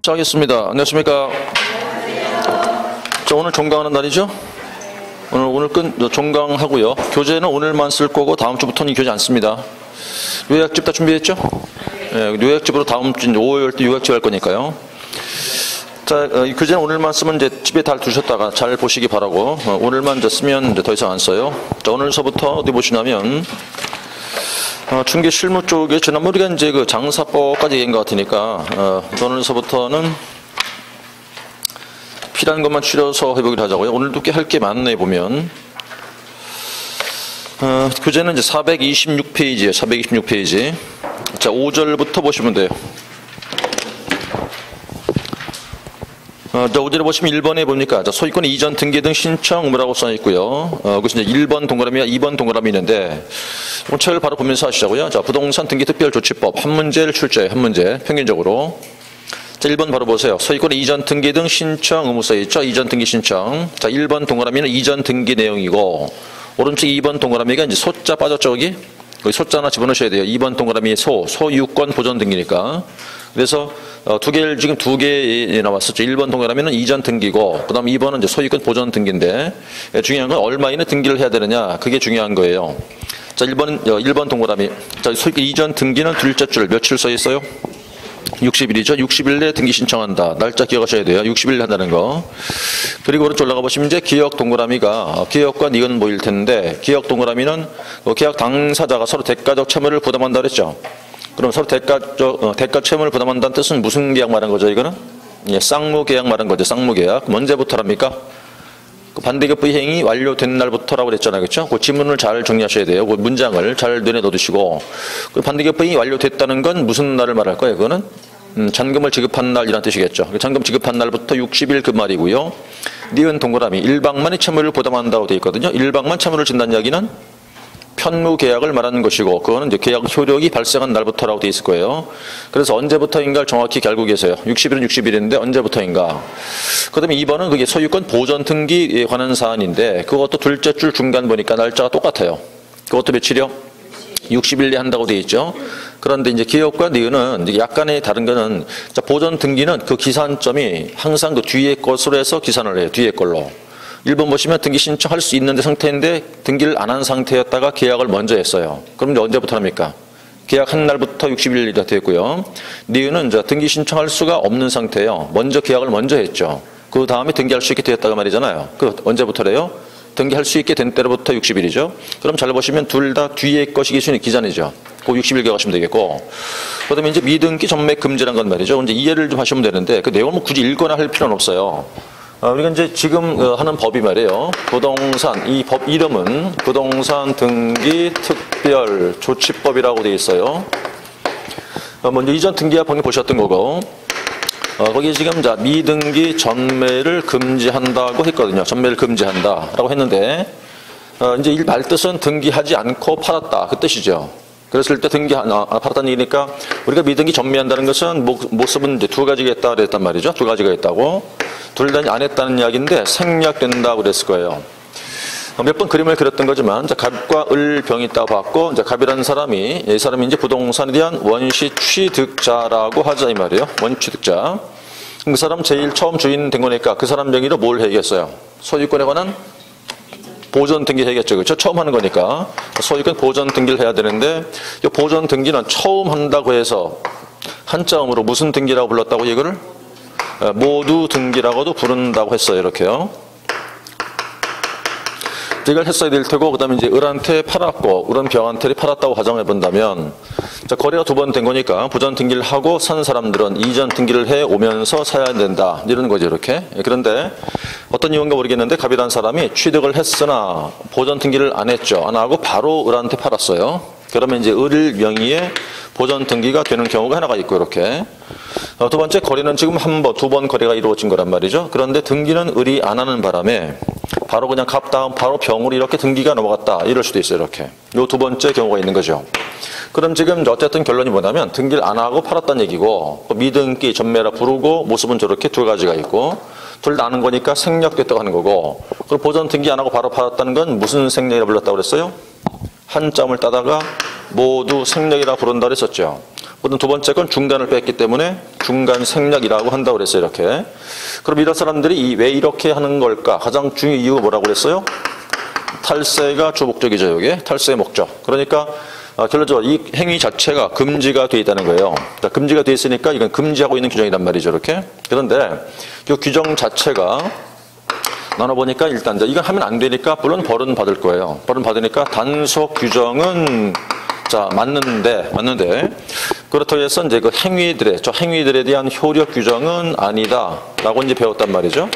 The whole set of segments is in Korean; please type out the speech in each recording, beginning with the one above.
시작하겠습니다. 안녕하십니까. 자, 오늘 종강하는 날이죠. 오늘 종강하고요. 교재는 오늘만 쓸 거고 다음 주부터는 이 교재 안 씁니다. 요약집 다 준비했죠? 네, 요약집으로 다음 주 5월 때 요약집 할 거니까요. 자, 이 교재는 오늘만 쓰면 이제 집에 잘 두셨다가 잘 보시기 바라고, 오늘만 이제 쓰면 이제 더 이상 안 써요. 자, 오늘서부터 어디 보시냐면, 중개 실무 쪽에 지난번 우리가 이제 그 장사법까지 얘기한 것 같으니까, 오늘서부터는 필요한 것만 추려서 해보기로 하자고요. 오늘도 꽤 할 게 많네 보면. 교재는 이제 426페이지예요. 426페이지. 자, 5절부터 보시면 돼요. 자, 5절에 보시면 1번에 보니까 소유권 이전 등기 등 신청 의무라고 써 있고요. 그래서 이제 1번 동그라미와 2번 동그라미 있는데, 책을 바로 보면서 하시자고요. 자, 부동산 등기 특별조치법 한 문제를 출제해요. 한 문제 평균적으로. 자, 1번 바로 보세요. 소유권 이전 등기 등 신청 의무 써 있죠. 이전 등기 신청. 자, 1번 동그라미는 이전 등기 내용이고, 오른쪽 2번 동그라미가 이제 소자 빠졌죠, 여기 소자 하나 집어넣으셔야 돼요. 2번 동그라미 소유권 보존 등기니까. 그래서 지금 두 개 나왔었죠. 1번 동그라미는 이전 등기고, 그 다음 2번은 이제 소유권 보존 등기인데, 중요한 건 얼마 이내 등기를 해야 되느냐, 그게 중요한 거예요. 자, 1번 동그라미. 자, 소유권 이전 등기는 둘째 줄 며칠 써 있어요? 60일이죠. 60일 내에 등기 신청한다. 날짜 기억하셔야 돼요. 60일 한다는 거. 그리고 오른쪽 올라가 보시면 이제 기억 동그라미가 기억과 니은 보일 텐데, 기억 동그라미는 계약 당사자가 서로 대가적 채무를 부담한다 그랬죠. 그럼 서로 대가 채무를 부담한다는 뜻은 무슨 계약 말한 거죠, 이거는? 예, 쌍무 계약 말한 거죠, 쌍무 계약. 언제부터랍니까? 그 반대급부 행위 완료된 날부터라고 그랬잖아요, 그렇죠? 그 지문을 잘 정리하셔야 돼요. 그 문장을 잘 눈에 넣어두시고, 그 반대급부 행위 완료됐다는 건 무슨 날을 말할 거예요, 그거는? 잔금을 지급한 날이라는 뜻이겠죠. 잔금 지급한 날부터 60일 그 말이고요. 니은 동그라미, 일방만이 채무를 부담한다고 되어 있거든요. 일방만 채무를 진다는 이야기는 편무 계약을 말하는 것이고, 그거는 이제 계약 효력이 발생한 날부터라고 되어 있을 거예요. 그래서 언제부터인가를 정확히 알고 계세요. 60일은 60일인데 언제부터인가. 그 다음에 2번은 그게 소유권 보전 등기에 관한 사안인데, 그것도 둘째 줄 중간 보니까 날짜가 똑같아요. 그것도 며칠이요? 60일 내에 한다고 되어 있죠. 그런데 이제 기억과 니은은 이제 약간의 다른 거는, 자, 보전 등기는 그 기산점이 항상 그 뒤에 것으로 해서 기산을 해요. 뒤에 걸로. 1번 보시면 등기 신청할 수 있는 상태인데 등기를 안 한 상태였다가 계약을 먼저 했어요. 그럼 이제 언제부터 합니까? 계약한 날부터 60일이 되어 있고요. 니은은 이제 등기 신청할 수가 없는 상태예요. 계약을 먼저 했죠. 그 다음에 등기할 수 있게 되었다가 말이잖아요. 그 언제부터래요? 등기할 수 있게 된 때로부터 60일이죠. 그럼 잘 보시면 둘 다 뒤에 것이 기산이죠. 그 60일 기억하시면 되겠고. 그 다음에 이제 미등기 전매 금지란 건 말이죠. 이제 이해를 좀 하시면 되는데, 그 내용을 굳이 읽거나 할 필요는 없어요. 우리가 이제 지금 하는 법이 말이에요. 부동산, 이 법 이름은 부동산 등기 특별 조치법이라고 되어 있어요. 먼저 이전 등기와 방금 보셨던 거고, 거기 지금 자, 미등기 전매를 금지한다고 했거든요. 전매를 금지한다라고 했는데, 이제 이 말뜻은 등기하지 않고 팔았다, 그 뜻이죠. 그랬을 때 팔았다는 얘기니까, 우리가 미등기 전매한다는 것은 모습은 이제 두 가지가 있다 그랬단 말이죠. 두 가지가 있다고. 둘 다 안 했다는 이야기인데 생략된다고 그랬을 거예요. 몇 번 그림을 그렸던 거지만, 갑과 을 병이 있다고 봤고, 이제 갑이라는 사람이, 이 사람이 이제 부동산에 대한 원시 취득자라고 하자 이 말이에요. 원시 취득자. 그 사람 제일 처음 주인 된 거니까 그 사람 명의로 뭘 해야겠어요? 소유권에 관한 보전 등기 해야겠죠. 그렇죠? 처음 하는 거니까. 소유권 보전 등기를 해야 되는데, 이 보전 등기는 처음 한다고 해서 한자음으로 무슨 등기라고 불렀다고 이거를? 모두 등기라고도 부른다고 했어요. 이렇게요. 이걸 했어야 될 테고, 그 다음에 이제 을한테 팔았고, 을은 병한테 팔았다고 가정해 본다면, 자, 거래가 두 번 된 거니까, 부전 등기를 하고 산 사람들은 이전 등기를 해 오면서 사야 된다. 이런 거죠, 이렇게. 그런데, 어떤 이유인가 모르겠는데, 갑이라는 사람이 취득을 했으나, 보전 등기를 안 했죠. 안 하고 바로 을한테 팔았어요. 그러면 이제 을 명의의 보전 등기가 되는 경우가 하나가 있고, 이렇게. 두 번째 거래는 지금 두 번 거래가 이루어진 거란 말이죠. 그런데 등기는 을이 안 하는 바람에 바로 그냥 갑 다음 바로 병으로 이렇게 등기가 넘어갔다. 이럴 수도 있어요. 이렇게. 요 두 번째 경우가 있는 거죠. 그럼 지금 어쨌든 결론이 뭐냐면 등기를 안 하고 팔았다는 얘기고, 미등기 전매라 부르고 모습은 저렇게 두 가지가 있고, 둘 다 아는 거니까 생략됐다고 하는 거고, 그리고 보전 등기 안 하고 바로 팔았다는 건 무슨 생략이라고 불렀다고 그랬어요? 한 점을 따다가 모두 생략이라 부른다 그랬었죠. 그다음 두 번째 건 중간을 뺐기 때문에 중간 생략이라고 한다고 그랬어요. 이렇게. 그럼 이런 사람들이 왜 이렇게 하는 걸까? 가장 중요한 이유가 뭐라고 그랬어요? 탈세가 주 목적이죠. 이게 탈세의 목적. 그러니까 결론적으로 이 행위 자체가 금지가 되어 있다는 거예요. 그러니까 금지가 되어 있으니까 이건 금지하고 있는 규정이란 말이죠. 이렇게. 그런데 이 규정 자체가 나눠보니까 일단 이건 하면 안 되니까 물론 벌은 받을 거예요. 벌은 받으니까 단속 규정은 자 맞는데 그렇다고 해서 이제 그 행위들에 대한 효력 규정은 아니다라고 이제 배웠단 말이죠.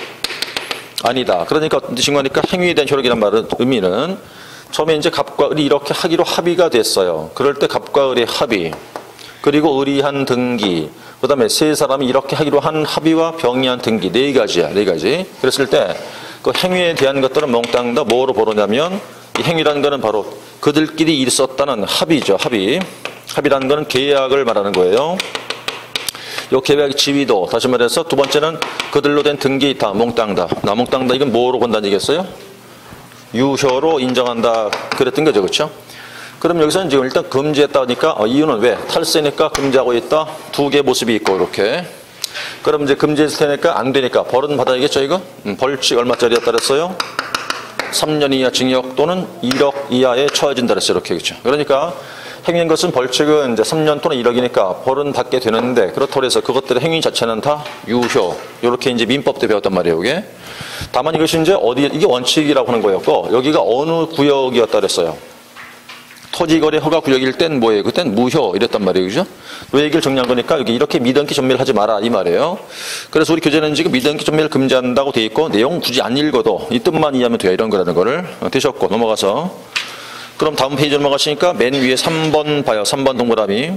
아니다. 그러니까 어떤 뜻인 거니까 행위에 대한 효력이란 말은 의미는 처음에 이제 갑과 을이 이렇게 하기로 합의가 됐어요. 그럴 때 갑과 을의 합의, 그리고 의리한 등기, 그 다음에 세 사람이 이렇게 하기로 한 합의와 병이한 등기, 네 가지야, 네 가지. 그랬을 때 그 행위에 대한 것들은 몽땅 다 뭐로 보느냐면 이 행위라는 거는 바로 그들끼리 있었다는 합의죠, 합의. 합의라는 거는 계약을 말하는 거예요. 요 계약 지위도, 다시 말해서 두 번째는 그들로 된 등기 다 몽땅 다. 몽땅 다 이건 뭐로 본다는 얘기겠어요? 유효로 인정한다 그랬던 거죠. 그렇죠? 그럼 여기서는 지금 일단 금지했다 하니까 이유는 왜? 탈세니까 금지하고 있다. 두 개의 모습이 있고 이렇게. 그럼 이제 금지했을 테니까 안 되니까 벌은 받아야겠죠 이거? 벌칙 얼마짜리였다 그랬어요? 3년 이하 징역 또는 1억 이하에 처해진다 그랬어요. 이렇게. 그렇죠? 그러니까 행위인 것은 벌칙은 이제 3년 또는 1억이니까 벌은 받게 되는데 그렇다고 해서 그것들의 행위 자체는 다 유효. 이렇게 이제 민법 때 배웠단 말이에요. 이게. 다만 이것이 이제 이게 원칙이라고 하는 거였고 여기가 어느 구역이었다 그랬어요. 토지거래 허가 구역일 땐 뭐예요? 그땐 무효 이랬단 말이에요. 그죠? 이 얘기를 정리한 거니까 여기 이렇게 미등기 전매를 하지 마라 이 말이에요. 그래서 우리 교재는 지금 미등기 전매를 금지한다고 돼 있고 내용 굳이 안 읽어도 이 뜻만 이해하면 돼요. 이런 거라는 거를 되셨고 넘어가서 그럼 다음 페이지 넘어가시니까 맨 위에 3번 봐요. 3번 동그라미.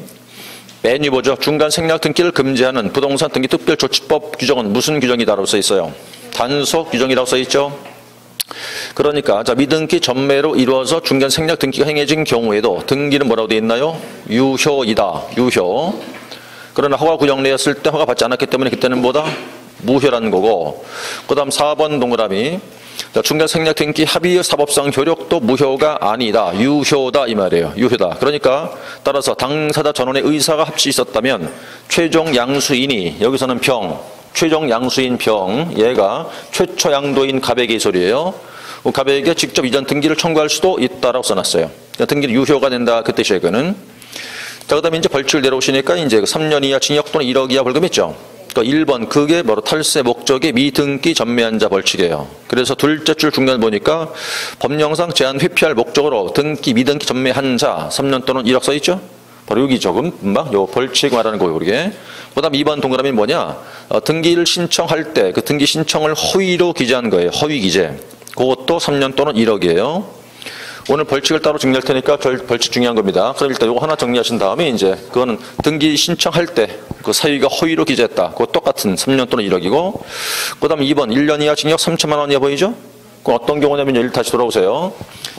맨 위 보죠. 중간 생략 등기를 금지하는 부동산 등기 특별조치법 규정은 무슨 규정이다라고 써 있어요? 단속 규정이라고 써 있죠. 그러니까 자 미등기 전매로 이루어서 중간 생략 등기가 행해진 경우에도 등기는 뭐라고 되어 있나요? 유효이다. 유효. 그러나 허가 구역 내였을 때 허가 받지 않았기 때문에 그때는 뭐다? 무효라는 거고. 그 다음 4번 동그라미. 자, 중간 생략 등기 합의의 사법상 효력도 무효가 아니다. 유효다 이 말이에요. 유효다. 그러니까 따라서 당사자 전원의 의사가 합치 있었다면 최종 양수인이 여기서는 최종 양수인 얘가 최초 양도인 갑에게 이 소리예요. 갑에게 직접 이전 등기를 청구할 수도 있다라고 써놨어요. 그러니까 등기는 유효가 된다 그 뜻이에요. 그는. 자, 그다음에 이제 벌칙을 내려오시니까 이제 3년 이하 징역 또는 1억 이하 벌금 있죠. 그러니까 1번 그게 바로 탈세 목적의 미등기 전매한 자 벌칙이에요. 그래서 둘째 줄 중간 보니까 법령상 제한 회피할 목적으로 미등기 전매한 자 3년 또는 1억 써 있죠. 바로 여기죠. 금방 요 벌칙 말하는 거예요. 이게. 그다음 2번 동그라미는 뭐냐? 등기를 신청할 때 그 등기 신청을 허위로 기재한 거예요. 허위 기재. 그것도 3년 또는 1억이에요. 오늘 벌칙을 따로 정리할 테니까 벌칙 중요한 겁니다. 그럼 일단 이거 하나 정리하신 다음에 이제 그거는 등기 신청할 때 그 사유가 허위로 기재했다. 그거 똑같은 3년 또는 1억이고. 그다음 2번 1년 이하 징역 3천만 원 이하 보이죠? 그럼 어떤 경우냐면 여기 다시 돌아오세요.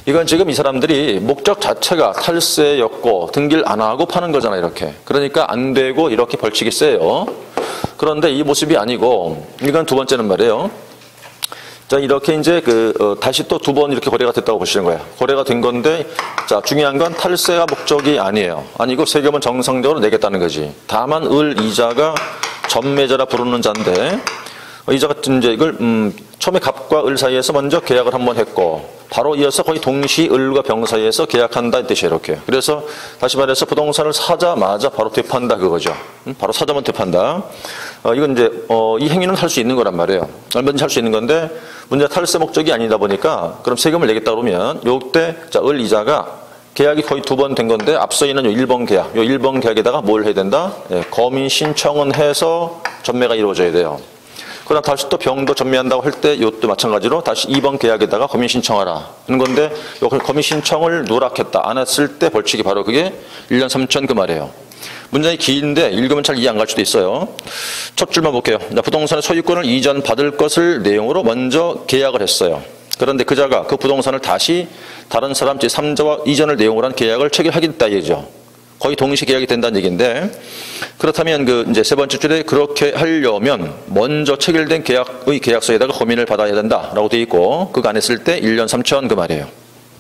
이건 지금 이 사람들이 목적 자체가 탈세였고 등기를 안 하고 파는 거잖아요. 이렇게. 그러니까 안 되고 이렇게 벌칙이 세요. 그런데 이 모습이 아니고 이건 두 번째는 말이에요. 자, 이렇게 이제 다시 또 두 번 이렇게 거래가 됐다고 보시는 거예요. 거래가 된 건데, 자, 중요한 건 탈세가 목적이 아니에요. 아니고 세금은 정상적으로 내겠다는 거지. 다만 이자가 전매자라 부르는 자인데, 이자 같은 이제 이걸, 처음에 갑과 을 사이에서 먼저 계약을 한번 했고, 바로 이어서 거의 동시 을과 병 사이에서 계약한다 이 뜻이에요. 이렇게. 그래서 다시 말해서 부동산을 사자마자 바로 되판다 그거죠. 바로 사자만 되판다. 이건 이제 이 행위는 할 수 있는 거란 말이에요. 얼마든지 할 수 있는 건데 문제가 탈세 목적이 아니다 보니까 그럼 세금을 내겠다 그러면 요때 자, 을 이자가 계약이 거의 두 번 된 건데 앞서 있는 요 1번 계약, 요 1번 계약에다가 뭘 해야 된다? 예, 검인 신청은 해서 전매가 이루어져야 돼요. 그러나 다시 또 병도 전매한다고 할 때 이것도 마찬가지로 다시 2번 계약에다가 검인 신청하라 하는 건데 요 검인 신청을 누락했다 안 했을 때 벌칙이 바로 그게 1년 3천 그 말이에요. 문장이 긴데 읽으면 잘 이해 안 갈 수도 있어요. 첫 줄만 볼게요. 부동산의 소유권을 이전받을 것을 내용으로 먼저 계약을 했어요. 그런데 그자가 그 부동산을 다시 다른 사람 제3자와 이전을 내용으로 한 계약을 체결하겠다 얘기죠. 거의 동시 계약이 된다는 얘기인데 그렇다면 이제 세 번째 줄에 그렇게 하려면 먼저 체결된 계약의 계약서에다가 검인을 받아야 된다라고 되어 있고 그거 안 했을 때 1년 3천 그 말이에요.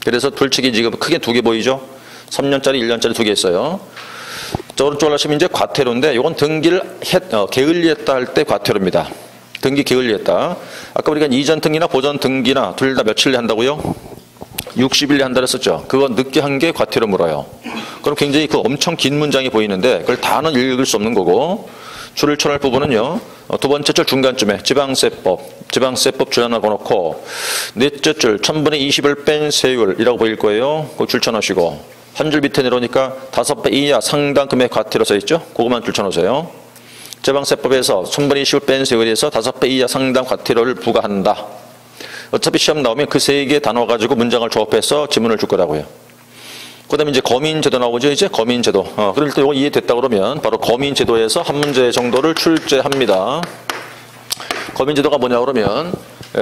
그래서 벌칙이 지금 크게 두 개 보이죠? 3년짜리, 1년짜리 두 개 있어요. 오른쪽으로 하시면 이제 과태료인데, 이건 등기를 게을리했다 할 때 과태료입니다. 등기 게을리했다. 아까 우리가 이전 등기나 보전 등기나 둘 다 며칠 한다고요? 60일 한다 그랬었죠. 그거 늦게 한 게 과태료 물어요. 그럼 굉장히 그 엄청 긴 문장이 보이는데 그걸 다는 읽을 수 없는 거고, 줄을 쳐낼 부분은요, 두 번째 줄 중간쯤에 지방세법 줄 하나 넣어놓고, 넷째 줄 1000분의 20을 뺀 세율이라고 보일 거예요. 그거 줄 쳐놓으시고, 한 줄 밑에 내려오니까 5배 이하 상당 금액 과태료 써있죠. 그것만 줄 쳐놓으세요. 지방세법에서 1000분의 20을 뺀 세율에서 5배 이하 상당 과태료를 부과한다. 어차피 시험 나오면 그 세 개 단어 가지고 문장을 조합해서 지문을 줄 거라고요. 그 다음에 이제 거민제도 나오죠. 이제 거민제도. 그럴 때 이거 이해됐다 그러면 바로 거민제도에서 한 문제 정도를 출제합니다. 거민제도가 뭐냐 그러면,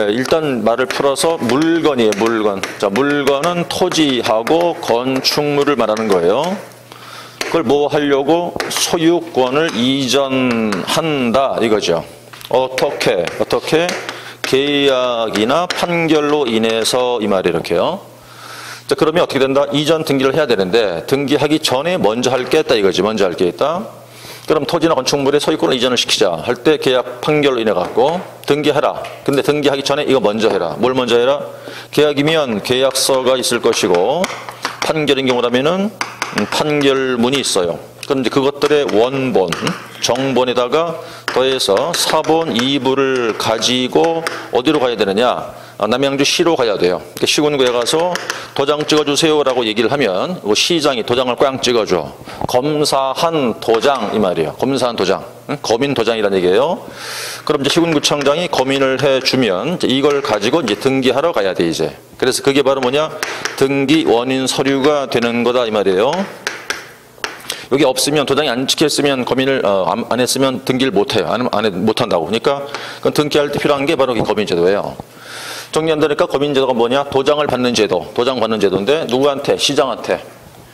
일단 말을 풀어서 물건이에요. 물건. 자, 물건은 토지하고 건축물을 말하는 거예요. 그걸 뭐 하려고? 소유권을 이전한다 이거죠. 어떻게? 계약이나 판결로 인해서 이 말이 이렇게요. 자, 그러면 어떻게 된다? 이전 등기를 해야 되는데 등기하기 전에 먼저 할 게 있다 이거지. 먼저 할 게 있다. 그럼 토지나 건축물의 소유권을 이전을 시키자 할 때 계약 판결로 인해 갖고 등기해라. 근데 등기하기 전에 이거 먼저 해라. 뭘 먼저 해라? 계약이면 계약서가 있을 것이고, 판결인 경우라면은 판결문이 있어요. 그럼 이제 그것들의 원본, 정본에다가 더해서 사본 2부를 가지고 어디로 가야 되느냐? 남양주시로 가야 돼요. 그러니까 시군구에 가서 도장 찍어주세요라고 얘기를 하면 시장이 도장을 꽝 찍어줘. 검사한 도장 이 말이에요. 검사한 도장, 검인 도장이라는 얘기예요. 그럼 이제 시군구청장이 검인을 해주면 이걸 가지고 이제 등기하러 가야 돼 이제. 그래서 그게 바로 뭐냐? 등기 원인 서류가 되는 거다 이 말이에요. 여기 없으면, 도장이 안 찍혔으면, 검인을 안 했으면 등기를 못해요. 못한다고. 그러니까 그건 등기할 때 필요한 게 바로 이 거민제도예요. 정리한다니까 거민제도가 뭐냐? 도장을 받는 제도. 도장 받는 제도인데 누구한테? 시장한테.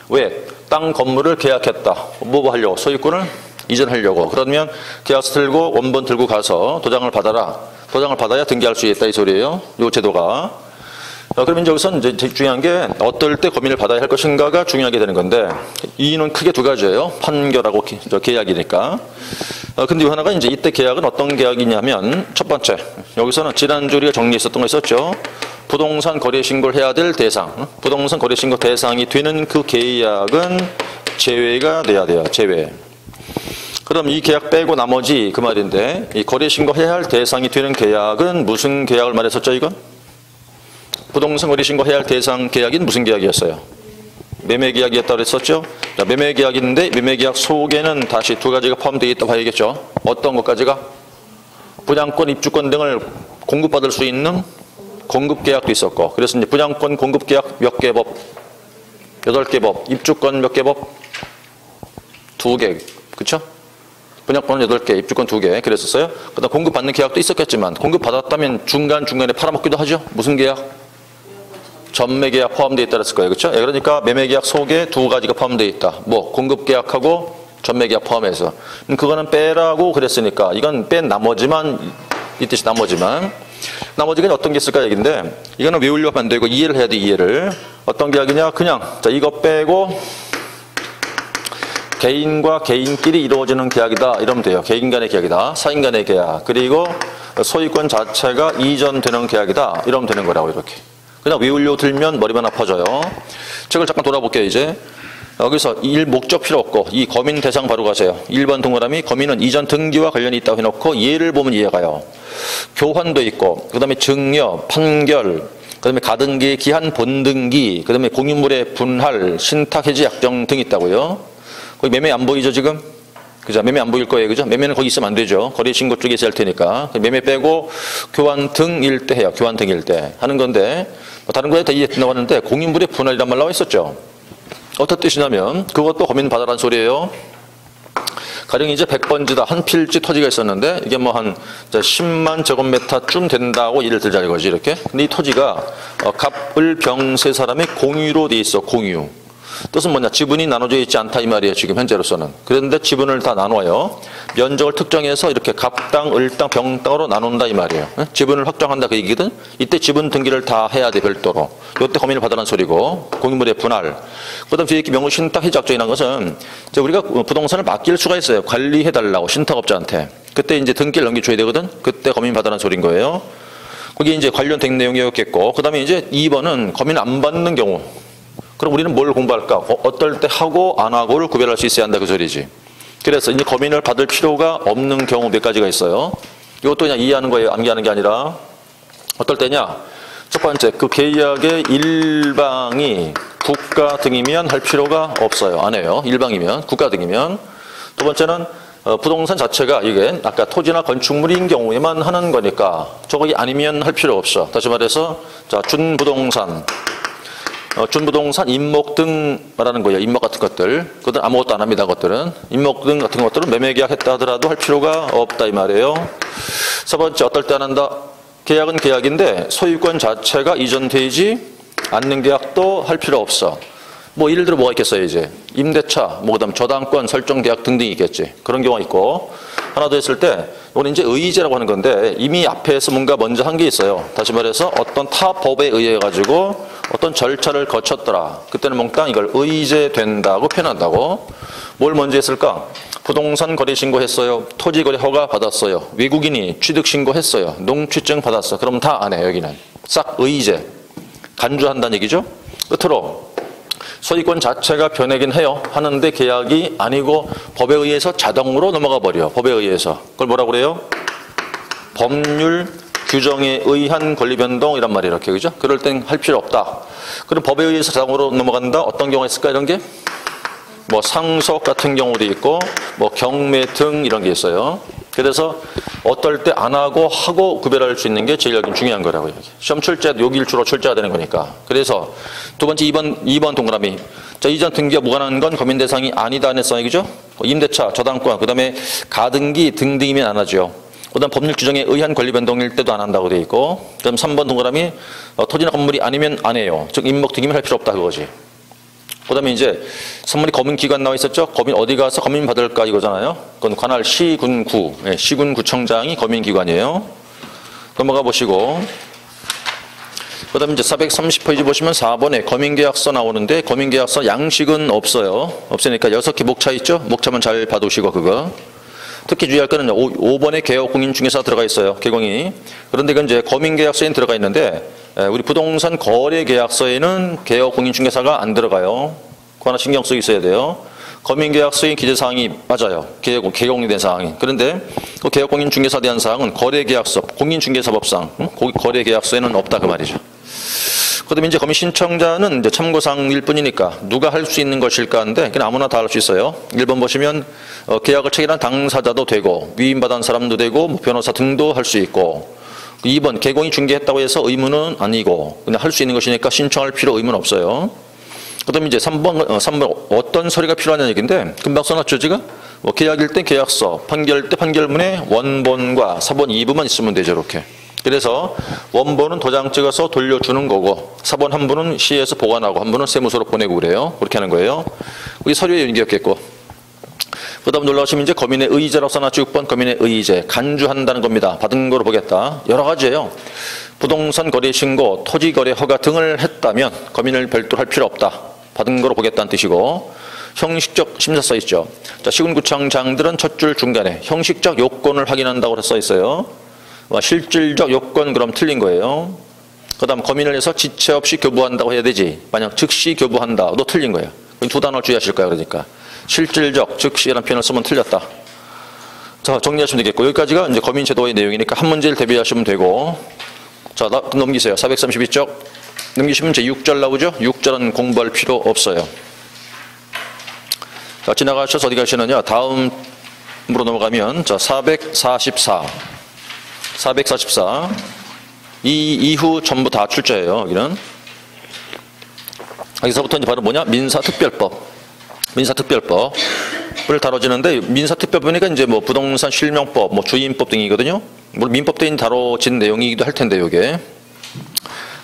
왜? 땅 건물을 계약했다. 뭐 하려고? 소유권을 이전하려고. 그러면 계약서 들고 원본 들고 가서 도장을 받아라. 도장을 받아야 등기할 수 있다 이 소리예요. 이 제도가. 그러면 여기서는 이제 중요한 게 어떨 때 검인을 받아야 할 것인가가 중요하게 되는 건데, 이유는 크게 두 가지예요. 판결하고 계약이니까. 근데 하나가 이제 이때 계약은 어떤 계약이냐면, 첫 번째, 여기서는 지난주 우리가 정리했었던 거 있었죠. 부동산 거래 신고를 해야 될 대상. 부동산 거래 신고 대상이 되는 그 계약은 제외가 돼야 돼요. 제외. 그럼 이 계약 빼고 나머지 그 말인데, 이 거래 신고해야 할 대상이 되는 계약은 무슨 계약을 말했었죠, 이건? 부동산 거래 신고해야 할 대상 계약인 무슨 계약이었어요? 매매계약이었다고 그랬었죠? 자, 매매계약인데 매매계약 속에는 다시 두 가지가 포함되어 있다고 봐야겠죠? 어떤 것까지가? 분양권, 입주권 등을 공급받을 수 있는 공급계약도 있었고, 그래서 이제 분양권 공급계약 몇 개 법? 8개 법. 입주권 몇 개 법? 2개. 그쵸? 분양권은 8개, 입주권 2개. 그랬었어요. 그 다음 공급받는 계약도 있었겠지만, 공급받았다면 중간중간에 팔아먹기도 하죠? 무슨 계약? 전매계약 포함되어 있다 그랬을 거예요. 그렇죠? 그러니까 매매계약 속에 두 가지가 포함되어 있다. 뭐 공급계약하고 전매계약 포함해서. 그거는 빼라고 그랬으니까 이건 뺀 나머지만, 이 뜻이 나머지만. 나머지가 어떤 게 있을까 얘기인데, 이거는 외우려고 하면 안 되고 이해를 해야 돼. 이해를. 어떤 계약이냐? 그냥 자 이거 빼고 개인과 개인끼리 이루어지는 계약이다 이러면 돼요. 개인 간의 계약이다. 사인 간의 계약. 그리고 소유권 자체가 이전되는 계약이다 이러면 되는 거라고. 이렇게 그냥 외우려고 들면 머리만 아파져요. 책을 잠깐 돌아볼게요. 이제 여기서 목적 필요 없고 이 거민 대상 바로 가세요. 1번 동그라미 거민은 이전 등기와 관련이 있다고 해놓고 예를 보면 이해가요. 교환도 있고, 그 다음에 증여, 판결, 그 다음에 가등기, 기한 본등기, 그 다음에 공유물의 분할, 신탁해지 약정 등 있다고요. 거기 매매 안 보이죠 지금? 그죠? 매매 안 보일 거예요. 그죠? 매매는 거기 있으면 안 되죠. 거래신고 쪽에 있어야 할 테니까. 매매 빼고 교환 등일 때 해요. 교환 등일 때 하는 건데, 다른 거에 다 이해된다고 하는데 공유물의 분할이란 말 나와 있었죠. 어떤 뜻이냐면 그것도 거민 받아라는 소리예요. 가령 이제 100번지다 한 필지 토지가 있었는데 이게 뭐 한 10만 제곱미터쯤 된다고 예를 들자 이거지 이렇게. 근데 이 토지가 갑을 병 세 사람의 공유로 돼 있어. 공유. 뜻은 뭐냐? 지분이 나눠져 있지 않다 이 말이에요. 지금 현재로서는. 그런데 지분을 다 나눠요. 면적을 특정해서 이렇게 갑당, 을당, 병당으로 나눈다 이 말이에요. 지분을 확정한다 그 얘기거든. 이때 지분 등기를 다 해야 돼 별도로. 이때 검인을 받으라는 소리고 공인물의 분할. 그다음 뒤에 이렇게 명의 신탁 해작정이라는 것은 이제 우리가 부동산을 맡길 수가 있어요. 관리해달라고 신탁업자한테. 그때 이제 등기를 넘겨줘야 되거든. 그때 검인 받으라는 소리인 거예요. 그게 이제 관련된 내용이었겠고, 그 다음에 이제 2번은 검인 안 받는 경우. 그럼 우리는 뭘 공부할까? 어떨 때 하고 안 하고를 구별할 수 있어야 한다 그 소리지. 그래서 이제 검인을 받을 필요가 없는 경우 몇 가지가 있어요. 이것도 그냥 이해하는 거예요. 암기하는 게 아니라. 어떨 때냐? 첫 번째, 그 계약의 일방이 국가 등이면 할 필요가 없어요. 안 해요. 일방이면, 국가 등이면. 두 번째는 부동산 자체가 이게 아까 토지나 건축물인 경우에만 하는 거니까 저거 아니면 할 필요 없어. 다시 말해서 자 준부동산 임목 등 말하는 거예요. 임목 같은 것들. 그것은 아무것도 안 합니다. 그것들은. 임목 등 같은 것들은 매매 계약했다 하더라도 할 필요가 없다 이 말이에요. 세 번째 어떨 때 안 한다. 계약은 계약인데 소유권 자체가 이전되지 않는 계약도 할 필요 없어. 뭐 예를 들어 뭐가 있겠어요 이제 임대차, 뭐 그다음 저당권 설정 계약 등등이 있겠지. 그런 경우가 있고 하나 더 했을 때 이건 이제 의제라고 하는 건데 이미 앞에서 뭔가 먼저 한 게 있어요. 다시 말해서 어떤 타 법에 의해 가지고 어떤 절차를 거쳤더라. 그때는 몽땅 이걸 의제된다고 표현한다고. 뭘 먼저 했을까? 부동산 거래 신고했어요. 토지 거래 허가 받았어요. 외국인이 취득 신고했어요. 농취증 받았어. 그럼 다 안 해. 여기는 싹 의제 간주한다는 얘기죠. 끝으로 소유권 자체가 변하긴 해요. 하는데 계약이 아니고 법에 의해서 자동으로 넘어가 버려. 법에 의해서. 그걸 뭐라고 그래요? 법률 규정에 의한 권리 변동이란 말이에요. 이렇게 그죠? 그럴 땐 할 필요 없다. 그럼 법에 의해서 자동으로 넘어간다. 어떤 경우가 있을까 이런 게? 뭐 상속 같은 경우도 있고 뭐 경매 등 이런 게 있어요. 그래서 어떨 때 안 하고 하고 구별할 수 있는 게 제일 여기 중요한 거라고요. 시험 출제 여기 주로 출제가 되는 거니까. 그래서 두 번째 2번 동그라미. 자, 이전 등기와 무관한 건 검인 대상이 아니다 안 했어요. 그죠? 임대차, 저당권, 그다음에 가등기 등등이면 안 하죠. 그다음 법률 규정에 의한 권리 변동일 때도 안 한다고 돼 있고. 그다음 3번 동그라미 토지나 건물이 아니면 안 해요. 즉 임목 등이면 할 필요 없다 그거지. 그다음에 이제 선물이 검은기관 나와 있었죠. 검인 어디 가서 검인 받을까 이거잖아요. 그건 관할 시군구, 시군구청장이 검인기관이에요. 넘어가 보시고 그다음에 이제 430페이지 보시면 4번에 검인계약서 나오는데 검인계약서 양식은 없어요. 없으니까 6개 목차 있죠. 목차만 잘 봐두시고 그거. 특히 주의할 거는 5번에 개업공인중개사 들어가 있어요. 개공이. 그런데 이건 이제 검인계약서에는 들어가 있는데 우리 부동산 거래계약서에는 개업공인중개사가 안 들어가요. 그거 하나 신경 쓰고 있어야 돼요. 검인계약서의 기재사항이 맞아요. 개공이 된 사항이. 그런데 그 개업공인중개사에 대한 사항은 거래계약서, 공인중개사법상 거래계약서에는 없다 그 말이죠. 그다음에 이제 검인 신청자는 이제 참고사항일 뿐이니까 누가 할 수 있는 것일까 하는데 그냥 아무나 다 할 수 있어요. 1번 보시면 계약을 체결한 당사자도 되고 위임받은 사람도 되고 뭐 변호사 등도 할 수 있고 2번 개공이 중개했다고 해서 의무는 아니고 그냥 할 수 있는 것이니까 신청할 필요 의무는 없어요. 그다음에 이제 3번 어떤 서류가 필요하냐는 얘기인데 금방 써놨죠 지금? 뭐 계약일 때 계약서, 판결 때 판결문에 원본과 사본 2부만 있으면 되죠 이렇게. 그래서 원본은 도장 찍어서 돌려주는 거고 사본 한 분은 시에서 보관하고 한 분은 세무서로 보내고 그래요. 그렇게 하는 거예요. 우리 서류에 연기였겠고. 그 다음 놀라우시면 이제 검인의 의제라고 써놨죠. 6번 검인의 의제. 간주한다는 겁니다. 받은 거로 보겠다. 여러 가지예요. 부동산 거래 신고, 토지 거래 허가 등을 했다면 검인을 별도로 할 필요 없다. 받은 거로 보겠다는 뜻이고. 형식적 심사 써 있죠. 자, 시군구청장들은 첫 줄 중간에 형식적 요건을 확인한다고 써 있어요. 실질적 요건 그럼 틀린 거예요. 그 다음 검인을 해서 지체 없이 교부한다고 해야 되지. 만약 즉시 교부한다. 너 틀린 거예요. 두 단어를 주의하실 거예요. 그러니까. 실질적, 즉시라는 표현을 쓰면 틀렸다. 자, 정리하시면 되겠고. 여기까지가 이제 검인 제도의 내용이니까 한 문제를 대비하시면 되고. 자, 넘기세요. 432쪽. 넘기시면 이제 6절 나오죠? 6절은 공부할 필요 없어요. 자, 지나가셔서 어디 가시느냐? 다음으로 넘어가면, 자, 444. 이 이후 전부 다 출제예요, 여기는. 여기서부터 이제 바로 뭐냐? 민사특별법. 민사특별법을 다뤄지는데, 민사특별법이니까 이제 뭐 부동산 실명법, 뭐 주임법 등이거든요. 물론 민법 등이 다뤄진 내용이기도 할 텐데, 이게.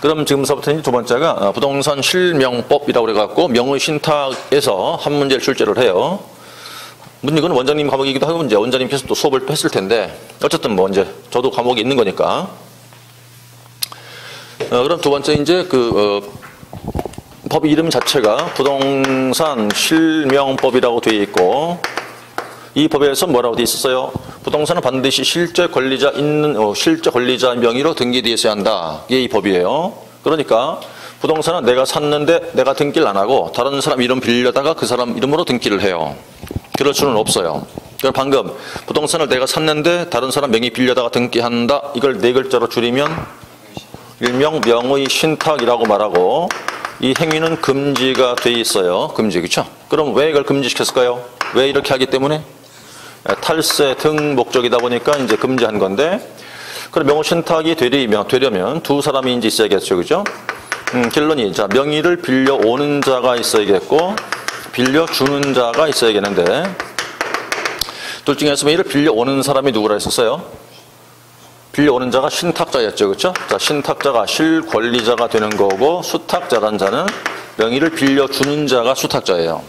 그럼 지금서부터 이제 두 번째가 부동산 실명법이라고 그래갖고 명의 신탁에서 한 문제를 출제를 해요. 이건 원장님 과목이기도 하고 이제 원장님께서 또 수업을 했을 텐데 어쨌든 뭐 이제 저도 과목이 있는 거니까. 그럼 두 번째 이제 법 이름 자체가 부동산 실명법이라고 되어 있고 이 법에서 뭐라고 되어 있었어요? 부동산은 반드시 실제 권리자 명의로 등기되어 있어야 한다. 이게 이 법이에요. 그러니까 부동산은 내가 샀는데 내가 등기를 안 하고 다른 사람 이름 빌려다가 그 사람 이름으로 등기를 해요. 그럴 수는 없어요. 그럼 방금 부동산을 내가 샀는데 다른 사람 명의 빌려다가 등기한다. 이걸 네 글자로 줄이면 일명 명의 신탁이라고 말하고 이 행위는 금지가 돼 있어요. 금지, 그렇죠? 그럼 왜 이걸 금지시켰을까요? 왜 이렇게 하기 때문에? 탈세 등 목적이다 보니까 이제 금지한 건데, 그럼 명의 신탁이 되려면 두 사람이 이제 있어야겠죠, 그죠? 결론이, 자, 명의를 빌려오는 자가 있어야겠고, 빌려주는 자가 있어야겠는데, 둘 중에서 명의를 빌려오는 사람이 누구라 했었어요? 빌려오는 자가 신탁자였죠, 그렇죠? 자, 신탁자가 실권리자가 되는 거고, 수탁자란 자는 명의를 빌려주는 자가 수탁자예요.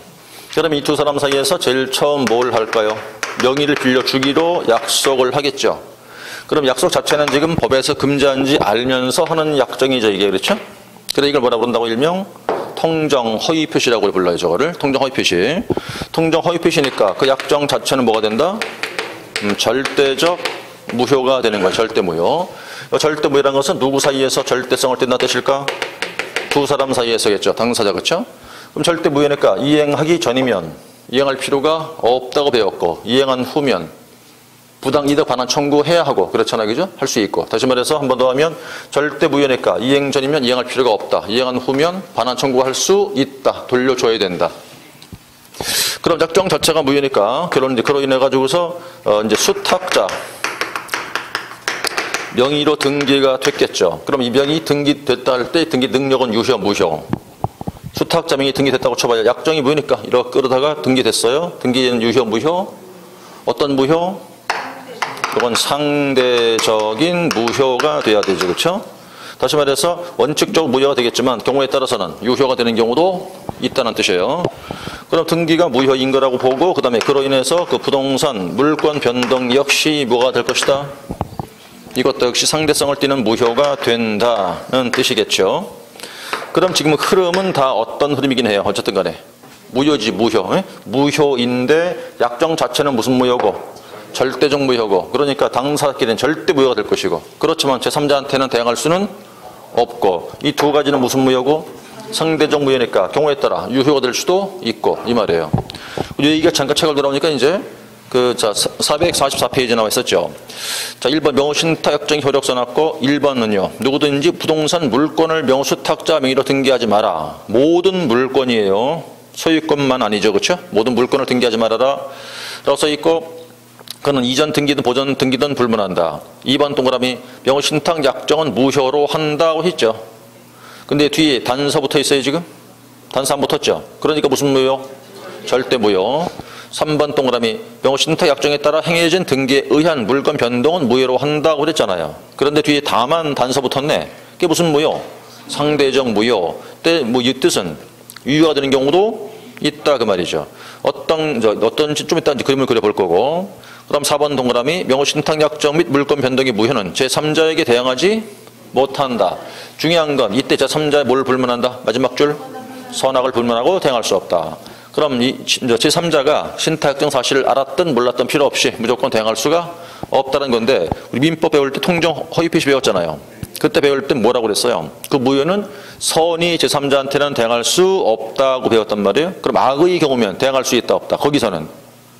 그럼 이 두 사람 사이에서 제일 처음 뭘 할까요? 명의를 빌려주기로 약속을 하겠죠. 그럼 약속 자체는 지금 법에서 금지한지 알면서 하는 약정이죠, 이게, 그렇죠? 그래서 이걸 뭐라고 그런다고 일명 통정 허위 표시라고 불러요, 저거를. 통정 허위 표시. 통정 허위 표시니까 그 약정 자체는 뭐가 된다? 절대적 무효가 되는 거야, 절대 무효. 절대 무효라는 것은 누구 사이에서 절대성을 띈다는 뜻일까? 두 사람 사이에서겠죠, 당사자, 그렇죠? 그럼 절대 무효니까 이행하기 전이면 이행할 필요가 없다고 배웠고, 이행한 후면 부당이득 반환 청구해야 하고, 그렇잖아요, 그죠? 할 수 있고. 다시 말해서 한 번 더 하면 절대 무효니까 이행 전이면 이행할 필요가 없다. 이행한 후면 반환 청구할 수 있다. 돌려줘야 된다. 그럼 약정 자체가 무효니까 그로 인해 가지고서 이제 수탁자 명의로 등기가 됐겠죠. 그럼 이 명의 등기됐다 할 때 등기 능력은 유효, 무효. 수탁자 명의 등기됐다고 쳐봐요. 약정이 무효니까 이렇게 끌어다가 등기됐어요. 등기는 유효, 무효? 어떤 무효? 이건 상대적인 무효가 돼야 되죠, 그렇죠? 다시 말해서 원칙적으로 무효가 되겠지만 경우에 따라서는 유효가 되는 경우도 있다는 뜻이에요. 그럼 등기가 무효인 거라고 보고 그다음에 그로 인해서 그 부동산 물권 변동 역시 뭐가 될 것이다? 이것도 역시 상대성을 띠는 무효가 된다는 뜻이겠죠. 그럼 지금 흐름은 다 어떤 흐름이긴 해요. 어쨌든 간에 무효지, 무효. 무효인데 약정 자체는 무슨 무효고? 절대적 무효고. 그러니까 당사자끼리는 절대 무효가 될 것이고, 그렇지만 제3자한테는 대항할 수는 없고, 이 두 가지는 무슨 무효고? 상대적 무효니까 경우에 따라 유효가 될 수도 있고, 이 말이에요. 이 얘기가 잠깐 책을 돌아오니까 이제 444페이지 나와 있었죠. 자, 1번 명의신탁 약정이 효력서 났고, 1번은요. 누구든지 부동산 물권을 명수탁자 명의로 등기하지 마라. 모든 물권이에요. 소유권만 아니죠, 그렇죠? 모든 물권을 등기하지 말아라. 라고 써 있고, 그는 이전 등기든 보전 등기든 불문한다. 2번 동그라미 명의신탁 약정은 무효로 한다고 했죠. 근데 뒤에 단서 붙어 있어요, 지금? 단서 안 붙었죠? 그러니까 무슨 무효? 절대 무효. 3번 동그라미 명의신탁 약정에 따라 행해진 등기에 의한 물권 변동은 무효로 한다고 그랬잖아요. 그런데 뒤에 다만 단서 붙었네. 그게 무슨 무효? 상대적 무효. 이 뜻은 유효가 되는 경우도 있다 그 말이죠. 어떤지 좀 이따 이제 그림을 그려볼 거고. 그다음 4번 동그라미 명의신탁 약정 및 물권 변동의 무효는 제3자에게 대항하지 못한다. 중요한 건 이때 제3자에 뭘 불문한다? 마지막 줄 선악을 불문하고 대항할 수 없다. 그럼 제3자가 신탁약정 사실을 알았든 몰랐든 필요 없이 무조건 대항할 수가 없다는 건데, 우리 민법 배울 때 통정 허위 표시 배웠잖아요. 그때 배울 때 뭐라고 그랬어요? 그 무효는 선이 제3자한테는 대항할 수 없다고 배웠단 말이에요. 그럼 악의 경우면 대항할 수 있다 없다. 거기서는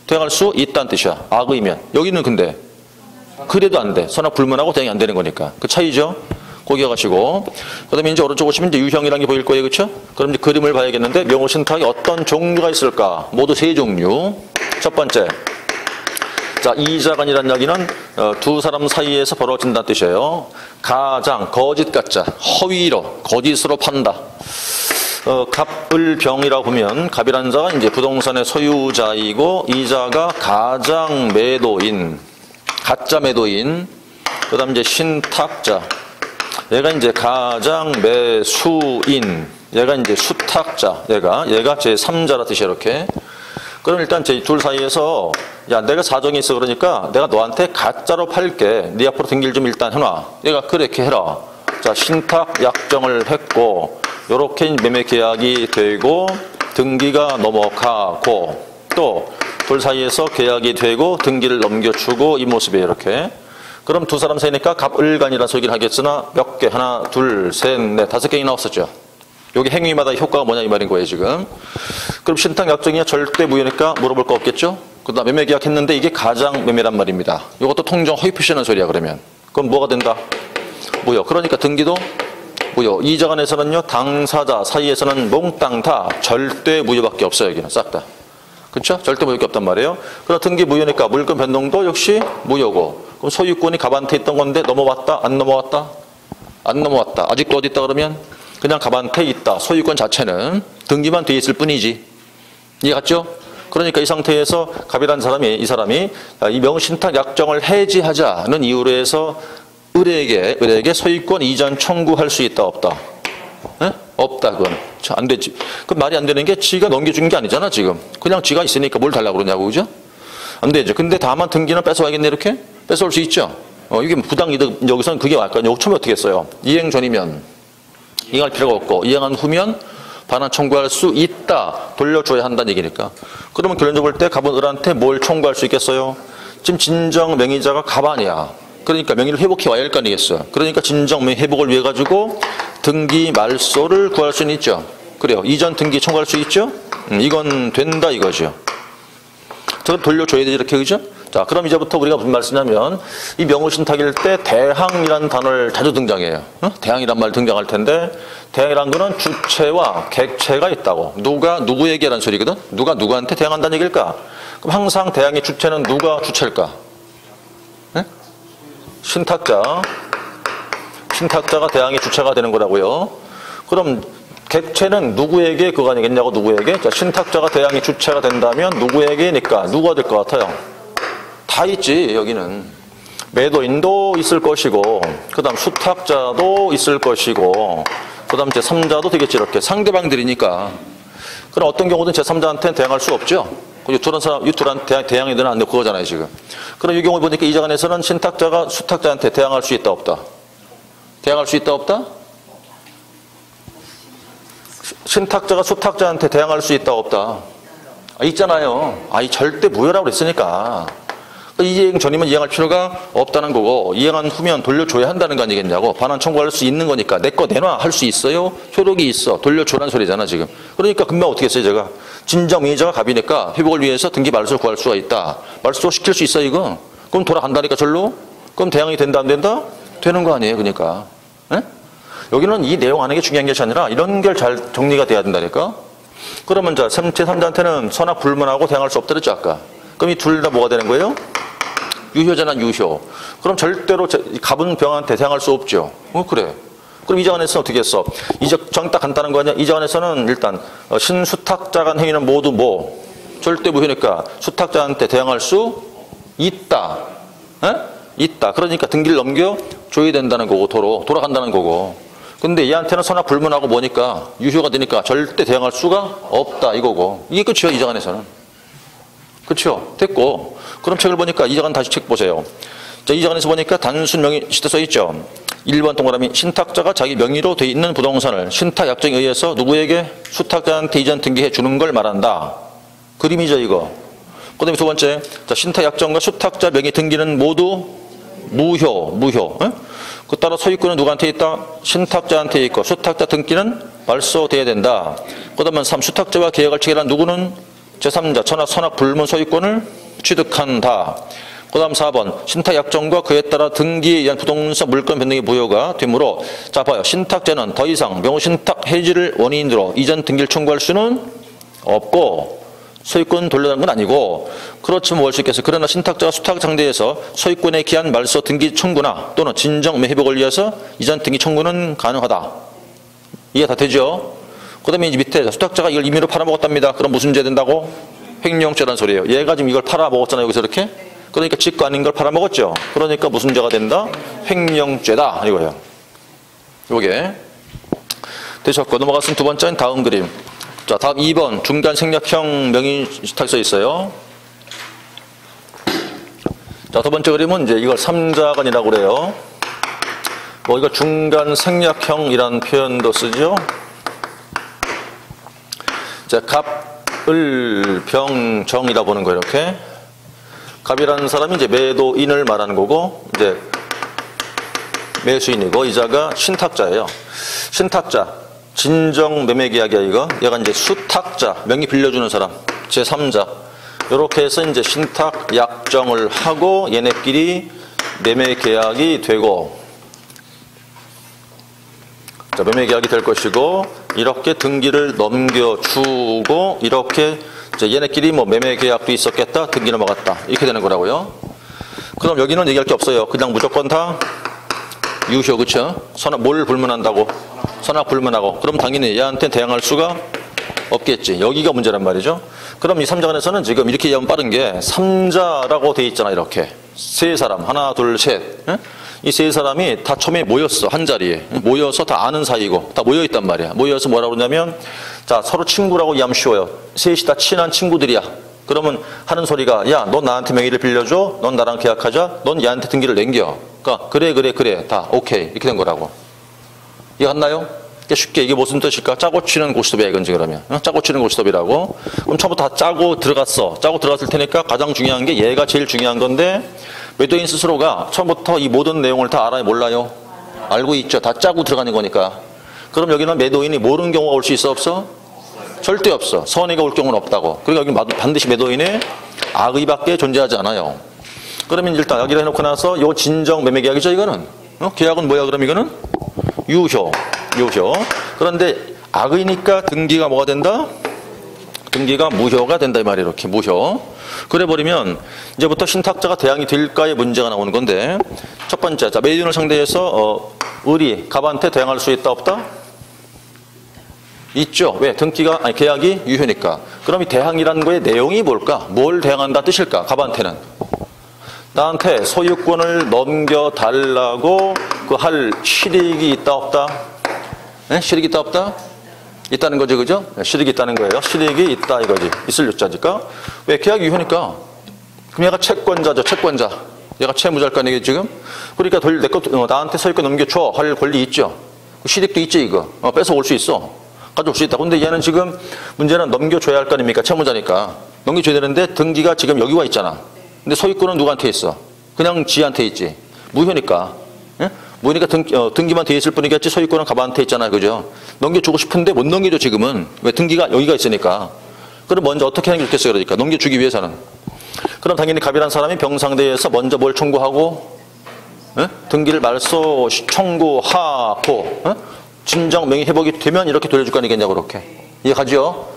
대항할 수 있다는 뜻이야. 악의면. 여기는 근데 그래도 안 돼. 선악 불문하고 대항이 안 되는 거니까. 그 차이죠. 거기 가시고, 그 다음에 이제 오른쪽 보시면 이제 유형이라는 게 보일 거예요, 그렇죠? 그럼 이제 그림을 봐야겠는데, 명의신탁이 어떤 종류가 있을까? 모두 3종류. 첫 번째, 자, 이자간이라는 이야기는 두 사람 사이에서 벌어진다는 뜻이에요. 가장, 거짓 가짜, 허위로, 거짓으로 판다. 갑을병이라고 보면, 갑이라는 자가 이제 부동산의 소유자이고, 이자가 가장 매도인, 가짜 매도인, 그 다음 이제 신탁자. 얘가 이제 가장 매수인, 얘가 이제 수탁자, 얘가 제3자라 뜻이 이렇게. 그럼 일단 제 둘 사이에서 야 내가 사정이 있어 그러니까 내가 너한테 가짜로 팔게. 네 앞으로 등기를 좀 일단 해놔. 얘가 그렇게 해라. 자 신탁 약정을 했고 요렇게 매매 계약이 되고 등기가 넘어가고 또 둘 사이에서 계약이 되고 등기를 넘겨주고 이 모습이 이렇게. 그럼 두 사람 사이니까 갑을간이라는 소리를 하겠으나 몇 개? 하나, 둘, 셋, 넷, 5개 나왔었죠. 여기 행위마다 효과가 뭐냐 이 말인 거예요 지금. 그럼 신탁 약정이 절대 무효니까 물어볼 거 없겠죠. 그다음 매매 계약했는데 이게 가장 매매란 말입니다. 이것도 통정 허위 표시하는 소리야 그러면. 그럼 뭐가 된다? 무효. 그러니까 등기도 무효. 이자간에서는요 당사자 사이에서는 몽땅 다 절대 무효밖에 없어요. 여기는 싹 다. 그렇죠? 절대 무효밖에 없단 말이에요. 그럼 등기 무효니까 물건 변동도 역시 무효고. 그럼 소유권이 갑한테 있던 건데 넘어왔다? 안 넘어왔다? 안 넘어왔다. 아직도 어디 있다 그러면? 그냥 갑한테 있다. 소유권 자체는 등기만 돼 있을 뿐이지. 이해 갔죠? 그러니까 이 상태에서 갑이라는 사람이 이 명신탁 약정을 해지하자는 이유로 해서 을에게 소유권 이전 청구할 수 있다 없다? 에? 없다 그건. 안 되지. 그럼 말이 안 되는 게 지가 넘겨준 게 아니잖아 지금. 그냥 지가 있으니까 뭘 달라고 그러냐고 그죠? 안 되죠. 근데 다만 등기는 뺏어와야겠네 이렇게? 뺏어올 수 있죠. 이게 부당이득 여기서는 그게 말까? 여기 처음에 어떻게 했어요? 이행 전이면 이행할 필요가 없고 이행한 후면 반환 청구할 수 있다. 돌려줘야 한다는 얘기니까. 그러면 결론적으로 볼 때 갑은 을한테 뭘 청구할 수 있겠어요? 지금 진정 명의자가 갑 아니야. 그러니까 명의를 회복해 와야 할 거 아니겠어요. 그러니까 진정 명의 회복을 위해 가지고 등기 말소를 구할 수는 있죠. 그래요. 이전 등기 청구할 수 있죠. 이건 된다 이거죠. 저 돌려줘야 되지 이렇게 그죠? 자 그럼 이제부터 우리가 무슨 말 쓰냐면 이 명의신탁일 때 대항이라는 단어를 자주 등장해요. 대항이란 말 등장할 텐데 대항이란 거는 주체와 객체가 있다고. 누가 누구에게라는 소리거든. 누가 누구한테 대항한다는 얘기일까? 그럼 항상 대항의 주체는 누가 주체일까? 네? 신탁자가 대항의 주체가 되는 거라고요. 그럼 객체는 누구에게 그거 아니겠냐고 누구에게? 자, 신탁자가 대항의 주체가 된다면 누구에게니까 누가 될 것 같아요? 다 있지 여기는. 매도인도 있을 것이고 그 다음 수탁자도 있을 것이고 그 다음 제3자도 되겠지 이렇게 상대방들이니까. 그럼 어떤 경우든 제3자한테는 대항할 수 없죠. 이 둘한테 대항이 되는 안 되고 그거잖아요 지금. 그럼 이 경우 보니까 이자간에서는 신탁자가 수탁자한테 대항할 수 있다 없다? 대항할 수 있다 없다? 신탁자가 수탁자한테 대항할 수 있다 없다? 있잖아요. 이 절대 무효라고 그랬으니까. 이행 전이면 이행할 필요가 없다는 거고 이행한 후면 돌려줘야 한다는 거 아니겠냐고. 반환 청구할 수 있는 거니까 내 거 내놔 할 수 있어요. 효력이 있어. 돌려줘란 소리잖아 지금. 그러니까 금방 어떻게 했어요 제가. 진정 명의자가 갑이니까 회복을 위해서 등기 말소를 구할 수가 있다. 말소 시킬 수 있어 이거. 그럼 돌아간다니까 절로. 그럼 대항이 된다 안 된다? 되는 거 아니에요 그러니까. 에? 여기는 이 내용 하는 게 중요한 것이 아니라 이런 게 잘 정리가 돼야 된다니까. 그러면 자 제3자한테는 선악 불문하고 대항할 수 없다 그랬죠 아까. 그럼 이 둘 다 뭐가 되는 거예요? 유효잖아 유효. 그럼 절대로 갑은 병한테 대항할 수 없죠. 그래. 그럼 이자간에서는 어떻게 했어? 정이 딱 간단한 거 아니야? 이자간에서는 일단 신수탁자 간 행위는 모두 뭐? 절대 무효니까 수탁자한테 대항할 수 있다. 에? 있다. 그러니까 등기를 넘겨줘야 된다는 거고 돌아간다는 거고. 근데 얘한테는 선악 불문하고 뭐니까 유효가 되니까 절대 대항할 수가 없다 이거고. 이게 끝이야 이자간에서는. 그렇죠? 됐고. 그럼 책을 보니까 이자간 다시 책 보세요. 자, 이자간에서 보니까 단순 명의 시대 써 있죠. 1번 동그라미 신탁자가 자기 명의로 돼 있는 부동산을 신탁 약정에 의해서 누구에게 수탁자한테 이전 등기해 주는 걸 말한다. 그림이죠 이거. 그 다음에 두 번째 자, 신탁 약정과 수탁자 명의 등기는 모두 무효. 에? 그 따라 소유권은 누구한테 있다? 신탁자한테 있고 수탁자 등기는 말소돼야 된다. 그 다음에 3. 수탁자와 계약을 체결한 누구는 제3자 선악 불문 소유권을 취득한다. 그 다음 4번 신탁 약정과 그에 따라 등기에 의한 부동산 물권 변동의 무효가 되므로 자 봐요. 신탁자는 더 이상 명의신탁 해지를 원인으로 이전 등기를 청구할 수는 없고 소유권 돌려달라는 건 아니고 그렇지만 뭘 수 있겠어요. 그러나 신탁자가 수탁 상대에서 소유권에 기한 말소 등기 청구나 또는 진정 회복을 위해서 이전 등기 청구는 가능하다. 이해 다 되죠? 그 다음에 이제 밑에 수탁자가 이걸 임의로 팔아먹었답니다. 그럼 무슨 죄 된다고? 횡령죄라는 소리예요. 얘가 지금 이걸 팔아먹었잖아요. 여기서 이렇게. 그러니까 지가 아닌 걸 팔아먹었죠. 그러니까 무슨 죄가 된다? 횡령죄다 이거예요. 요게 되셨고, 넘어갔으면 두 번째는 다음 그림. 자, 다음 2번 중간 생략형 명의신탁 써 있어요. 자, 두 번째 그림은 이제 이걸 삼자간이라고 그래요. 뭐 이거 중간 생략형이라는 표현도 쓰죠. 자, 갑을 병정이라 보는 거예요. 이렇게 갑이라는 사람이 이제 매도인을 말하는 거고, 이제 매수인이고, 이자가 신탁자예요. 신탁자, 진정 매매계약이야 이거. 얘가 이제 수탁자, 명의 빌려주는 사람, 제3자. 이렇게 해서 이제 신탁 약정을 하고 얘네끼리 매매계약이 되고, 자, 매매계약이 될 것이고, 이렇게 등기를 넘겨주고, 이렇게 이제 얘네끼리 뭐 매매계약도 있었겠다, 등기 넘어갔다, 이렇게 되는 거라고요. 그럼 여기는 얘기할 게 없어요. 그냥 무조건 다 유효, 그쵸? 뭘 불문한다고? 선악 불문하고. 그럼 당연히 얘한테 대항할 수가 없겠지. 여기가 문제란 말이죠. 그럼 이 삼자간에서는 지금 이렇게 얘기하면 빠른 게, 삼자라고 돼 있잖아, 이렇게. 세 사람, 하나, 둘, 셋. 이 세 사람이 다 처음에 모였어, 한 자리에. 모여서 다 아는 사이고, 다 모여있단 말이야. 모여서 뭐라고 그러냐면, 자, 서로 친구라고 이해하면 쉬워요. 셋이 다 친한 친구들이야. 그러면 하는 소리가, 야, 넌 나한테 명의를 빌려줘. 넌 나랑 계약하자. 넌 얘한테 등기를 남겨. 그러니까 그래. 다 오케이. 이렇게 된 거라고. 이해갔나요? 쉽게 이게 무슨 뜻일까? 짜고 치는 고스톱이야, 이건 지금 그러면. 짜고 치는 고스톱이라고. 그럼 처음부터 다 짜고 들어갔어. 짜고 들어갔을 테니까 가장 중요한 게 얘가 제일 중요한 건데, 매도인 스스로가 처음부터 이 모든 내용을 다 알아요, 몰라요? 알고 있죠. 다 짜고 들어가는 거니까. 그럼 여기는 매도인이 모르는 경우가 올 수 있어, 없어? 절대 없어. 선의가 올 경우는 없다고. 그러니까 여기 반드시 매도인의 악의밖에 존재하지 않아요. 그러면 일단 여기를 해놓고 나서 요 진정 매매 계약이죠, 이거는. 계약은 뭐야, 그럼 이거는? 유효. 그런데 악의니까 등기가 뭐가 된다? 등기가 무효가 된다, 이 말이에요. 이렇게 무효. 그래 버리면 이제부터 신탁자가 대항이 될까의 문제가 나오는 건데, 첫 번째, 자, 매도인을 상대해서 을이 갑한테 대항할 수 있다, 없다? 있죠. 왜? 계약이 유효니까. 그럼 이 대항이라는 거의 내용이 뭘까? 뭘 대항한다 뜻일까? 갑한테는 나한테 소유권을 넘겨달라고 그 할 실익이 있다, 없다? 네? 실익이 있다, 없다? 있다는 거죠, 그죠? 실익이 있다는 거예요. 실익이 있다 이거지. 있을 유자니까. 왜? 계약이 유효니까. 그럼 얘가 채권자죠, 채권자. 얘가 채무자일까요, 지금? 그러니까 나한테 소유권 넘겨줘 할 권리 있죠. 실익도 있지, 이거. 뺏어올 수 있어. 가져올 수 있다. 근데 얘는 지금 문제는 넘겨줘야 할 거 아닙니까? 채무자니까. 넘겨줘야 되는데 등기가 지금 여기 와 있잖아. 근데 소유권은 누구한테 있어? 그냥 지한테 있지. 무효니까. 예? 무효니까 등기만 돼 있을 뿐이겠지 소유권은 갑한테 있잖아요. 그죠? 넘겨주고 싶은데 못 넘겨줘, 지금은. 왜? 등기가 여기가 있으니까. 그럼 먼저 어떻게 하는 게 좋겠어요, 그러니까. 넘겨주기 위해서는. 그럼 당연히 갑이라는 사람이 병상대에서 먼저 뭘 청구하고? 예? 등기를 말소 청구하고, 예? 진정 명의 회복이 되면 이렇게 돌려줄 거 아니겠냐고, 그렇게. 이해가죠?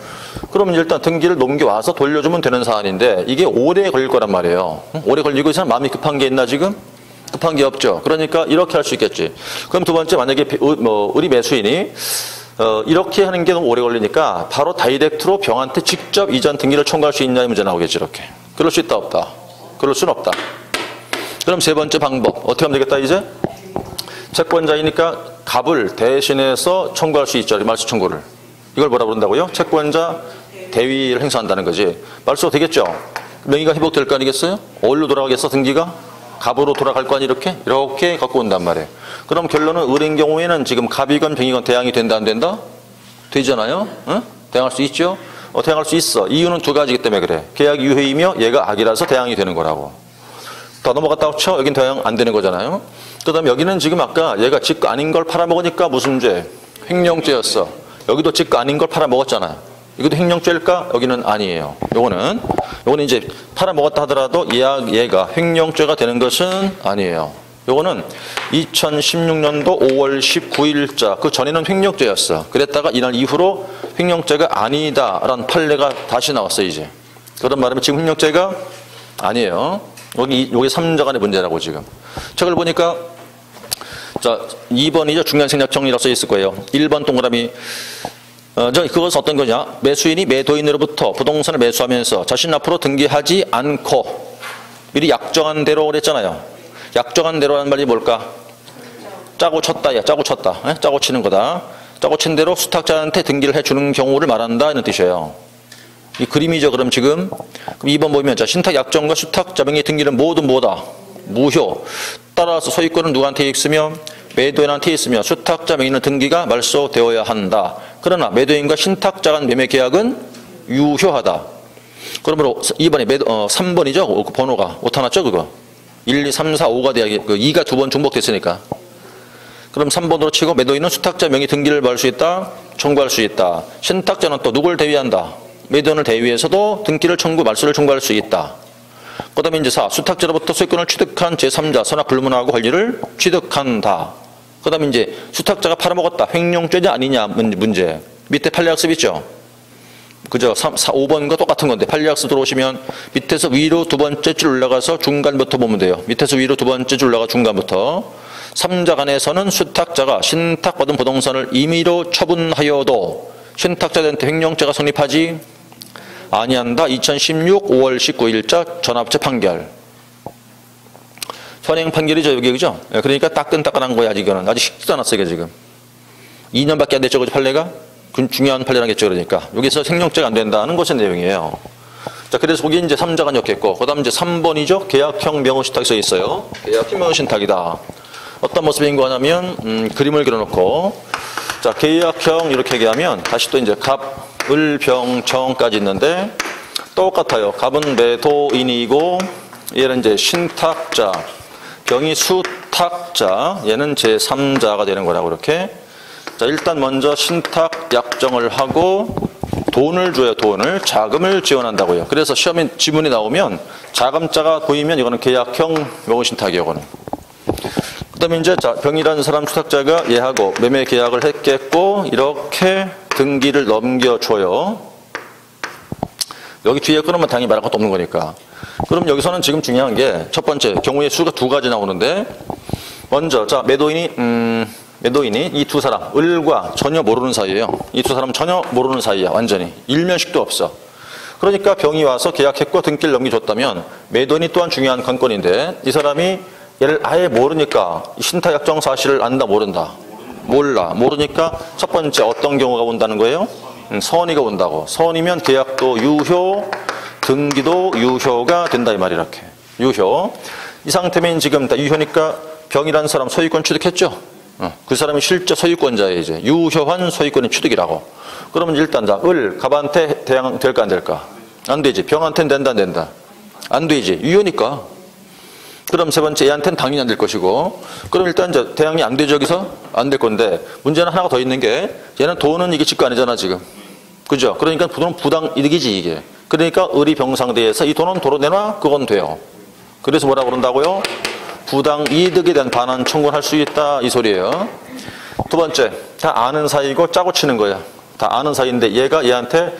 그러면 일단 등기를 넘겨와서 돌려주면 되는 사안인데, 이게 오래 걸릴 거란 말이에요. 오래 걸리고 있으면 마음이 급한 게 있나, 지금? 급한 게 없죠. 그러니까 이렇게 할 수 있겠지. 그럼 두 번째, 만약에 우리 매수인이 이렇게 하는 게 너무 오래 걸리니까 바로 다이렉트로 병한테 직접 이전 등기를 청구할 수 있냐의 문제 나오겠지, 이렇게. 그럴 수 있다, 없다? 그럴 수는 없다. 그럼 세 번째 방법. 어떻게 하면 되겠다, 이제? 채권자이니까 갑을 대신해서 청구할 수 있죠, 말소 청구를. 이걸 뭐라 부른다고요? 채권자 대위를 행사한다는 거지. 말소가 되겠죠? 명의가 회복될 거 아니겠어요? 어디로 돌아가겠어, 등기가? 갑으로 돌아갈 거 아니, 이렇게 갖고 온단 말이에요. 그럼 결론은 을인 경우에는 지금 갑이건 병이건 대항이 된다, 안 된다? 되잖아요? 응? 대항할 수 있죠? 대항할 수 있어. 이유는 두 가지이기 때문에 그래. 계약이 유효이며 얘가 악이라서 대항이 되는 거라고. 더 넘어갔다고 쳐? 여긴 대항 안 되는 거잖아요? 그 다음에 여기는 지금 아까 얘가 직거 아닌 걸 팔아먹으니까 무슨 죄? 횡령죄였어. 여기도 직거 아닌 걸 팔아먹었잖아요. 이것도 횡령죄일까? 여기는 아니에요. 요거는 이제 팔아먹었다 하더라도 얘가 횡령죄가 되는 것은 아니에요. 요거는 2016년도 5월 19일자, 그 전에는 횡령죄였어. 그랬다가 이날 이후로 횡령죄가 아니다라는 판례가 다시 나왔어, 이제. 그런 말하면 지금 횡령죄가 아니에요. 요게 3자간의 문제라고 지금. 책을 보니까, 자, 2번이죠. 중간 생략정리라고 써 있을 거예요. 1번 동그라미. 그것은 어떤 거냐? 매수인이 매도인으로부터 부동산을 매수하면서 자신 앞으로 등기하지 않고 미리 약정한 대로 그랬잖아요. 약정한 대로라는 말이 뭘까? 짜고 쳤다, 야, 짜고 쳤다. 예? 짜고 치는 거다. 짜고 친 대로 수탁자한테 등기를 해주는 경우를 말한다, 이런 뜻이에요. 이 그림이죠, 그럼 지금. 그럼 2번 보면, 자, 신탁 약정과 수탁자 명의 등기는 모두 뭐다? 무효. 따라서 소유권은 누구한테 있으며, 매도인한테 있으며, 수탁자 명의는 등기가 말소되어야 한다. 그러나 매도인과 신탁자 간 매매 계약은 유효하다. 그러므로 2번에 3번이죠, 그 번호가. 오타났죠, 그거. 1, 2, 3, 4, 5가 돼야, 그 2가 두 번 중복됐으니까. 그럼 3번으로 치고 매도인은 수탁자 명의 등기를 받을 수 있다, 청구할 수 있다. 신탁자는 또 누굴 대위한다? 매도인을 대위해서도 등기를 청구, 말소를 청구할 수 있다. 그 다음에 이제 4, 수탁자로부터 소유권을 취득한 제3자, 선악 불문하고 권리를 취득한다. 그 다음에 이제 수탁자가 팔아먹었다, 횡령죄냐 아니냐 문제. 밑에 판례학습 있죠? 그죠? 5번과 똑같은 건데, 판례학습 들어오시면 밑에서 위로 두 번째 줄 올라가서 중간부터 보면 돼요. 밑에서 위로 두 번째 줄 올라가 중간부터. 3자 간에서는 수탁자가 신탁받은 부동산을 임의로 처분하여도 신탁자한테 횡령죄가 성립하지 아니한다. 2016 5월 19일자 전합체 판결. 선행 판결이죠, 여기, 그죠? 그러니까 따끈따끈한 거야, 아직 이거는. 아직 식지도 않았어, 이게 지금. 2년밖에 안 됐죠, 그죠, 판례가? 중요한 판례라겠죠, 그러니까. 여기서 생명죄가 안 된다는 것의 내용이에요. 자, 그래서 거기 이제 3자가 적혔고, 그 다음 이제 3번이죠. 계약형 명의신탁이 써 있어요. 계약형 명의신탁이다. 어떤 모습인 거 하냐면, 그림을 그려놓고, 자, 계약형 이렇게 얘기하면, 다시 또 이제 갑, 을, 병, 정까지 있는데, 똑같아요. 갑은 매도인이고, 얘는 이제 신탁자, 병이 수탁자, 얘는 제3자가 되는 거라고, 이렇게. 자, 일단 먼저 신탁 약정을 하고 돈을 줘요, 돈을. 자금을 지원한다고요. 그래서 시험에 지문이 나오면 자금자가 보이면 이거는 계약형 명의신탁이에요, 이거는. 그 다음에 이제 자, 병이라는 사람 수탁자가 얘하고 매매 계약을 했겠고, 이렇게 등기를 넘겨줘요. 여기 뒤에 끊으면 당연히 말할 것도 없는 거니까. 그럼 여기서는 지금 중요한 게 첫 번째, 경우의 수가 두 가지 나오는데, 먼저, 자, 매도인이 이 두 사람, 을과 전혀 모르는 사이예요. 이 두 사람 전혀 모르는 사이야, 완전히. 일면식도 없어. 그러니까 병이 와서 계약했고 등기를 넘겨줬다면 매도인이 또한 중요한 관건인데, 이 사람이 얘를 아예 모르니까 신탁약정 사실을 안다, 모른다? 몰라. 모르니까 첫 번째 어떤 경우가 온다는 거예요? 선의가 온다고. 선이면 계약도 유효, 등기도 유효가 된다, 이 말이 이렇게. 유효. 이 상태면 지금 다 유효니까 병이라는 사람 소유권 취득했죠? 그 사람이 실제 소유권자예요, 이제. 유효한 소유권의 취득이라고. 그러면 일단, 자, 갑한테 대항 될까, 안 될까? 안 되지. 병한테는 된다, 안 된다? 안 되지. 유효니까. 그럼 세 번째, 얘한테는 당연히 안 될 것이고. 그럼 일단, 이제 대항이 안 되죠, 여기서? 안 될 건데. 문제는 하나가 더 있는 게, 얘는 돈은 이게 지거 아니잖아, 지금. 그죠? 그러니까 돈은 부당 이득이지, 이게. 그러니까 을이 병상대에서 이 돈은 도로 내놔? 그건 돼요. 그래서 뭐라고 그런다고요? 부당 이득에 대한 반환 청구를 할 수 있다, 이 소리예요. 두 번째, 다 아는 사이고 짜고 치는 거야. 다 아는 사이인데 얘가 얘한테,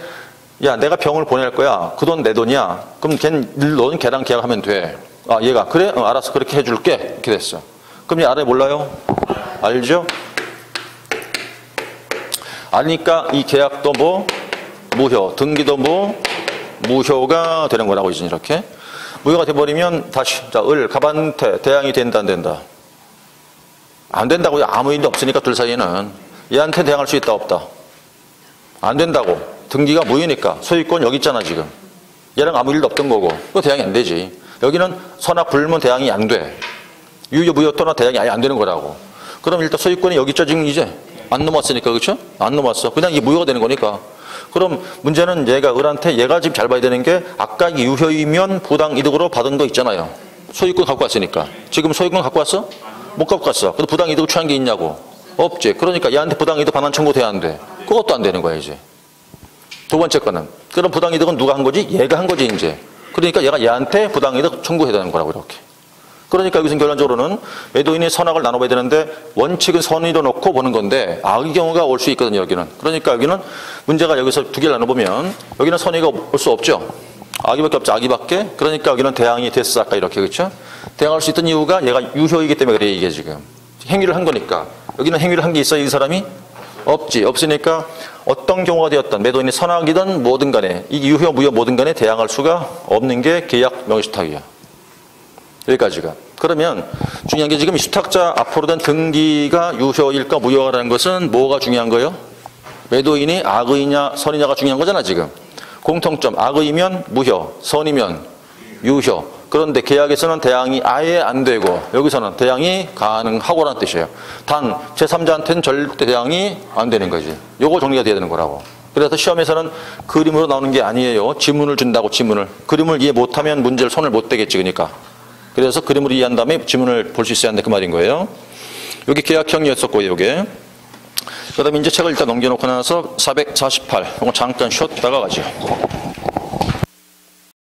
야, 내가 병을 보낼 거야. 그 돈 내 돈이야. 그럼 너는 걔랑 계약하면 돼. 아, 얘가 그래? 알았어, 그렇게 해줄게. 이렇게 됐어. 그럼 얘 알아요, 몰라요? 알죠? 아니까 이 계약도 뭐 무효, 등기도 뭐 무효가 되는 거라고, 이제 이렇게. 무효가 돼버리면 다시, 자, 갑한테 대항이 된다, 안 된다? 안 된다고요. 아무 일이 없으니까 둘 사이에는. 얘한테 대항할 수 있다, 없다? 안 된다고. 등기가 무효니까. 소유권 여기 있잖아, 지금. 얘랑 아무 일도 없던 거고. 그거 대항이 안 되지. 여기는 선악 불문 대항이 안 돼. 유효, 무효 또나 대항이 아예 안 되는 거라고. 그럼 일단 소유권이 여기 있죠, 지금 이제. 안 넘었으니까, 그렇죠? 안 넘었어. 그냥 이게 무효가 되는 거니까. 그럼 문제는 얘가 을한테 얘가 지금 잘 봐야 되는 게, 아까 유효이면 부당 이득으로 받은 거 있잖아요. 소유권 갖고 왔으니까. 지금 소유권 갖고 왔어? 못 갖고 왔어. 근데 부당 이득을 취한 게 있냐고? 없지. 그러니까 얘한테 부당 이득 반환 청구 돼야 안 돼. 그것도 안 되는 거야, 이제. 두 번째 거는. 그럼 부당 이득은 누가 한 거지? 얘가 한 거지, 이제. 그러니까 얘가 얘한테 부당 이득 청구해야 되는 거라고, 이렇게. 그러니까 여기서 결론적으로는 매도인이 선악을 나눠봐야 되는데, 원칙은 선의로 놓고 보는 건데 악의 경우가 올 수 있거든요, 여기는. 그러니까 여기는 문제가 여기서 두 개를 나눠보면 여기는 선의가 올 수 없죠. 악의밖에 없죠, 악의밖에. 그러니까 여기는 대항이 됐어, 아까 이렇게. 그렇죠? 대항할 수 있던 이유가 얘가 유효이기 때문에 그래, 이게 지금. 행위를 한 거니까. 여기는 행위를 한 게 있어요, 이 사람이? 없지. 없으니까 어떤 경우가 되었던 매도인이 선악이든 뭐든 간에, 이 유효, 무효 뭐든 간에 대항할 수가 없는 게 계약 명의신탁이야. 여기까지가. 그러면 중요한 게 지금 이 수탁자 앞으로 된 등기가 유효일까 무효라는 것은 뭐가 중요한 거예요? 매도인이 악의냐 선이냐가 중요한 거잖아 지금. 공통점 악의면 무효, 선이면 유효. 그런데 계약에서는 대항이 아예 안 되고 여기서는 대항이 가능하고라는 뜻이에요. 단 제3자한테는 절대 대항이 안 되는 거지. 요거 정리가 돼야 되는 거라고. 그래서 시험에서는 그림으로 나오는 게 아니에요. 지문을 준다고 지문을. 그림을 이해 못하면 문제를 손을 못 대겠지 그러니까. 그래서 그림으로 이해한 다음에 지문을 볼 수 있어야 한다 그 말인 거예요. 여기 계약형이었었고요. 이게. 그 다음에 이제 책을 일단 넘겨놓고 나서 448. 이거 잠깐 쉬었다가 가죠.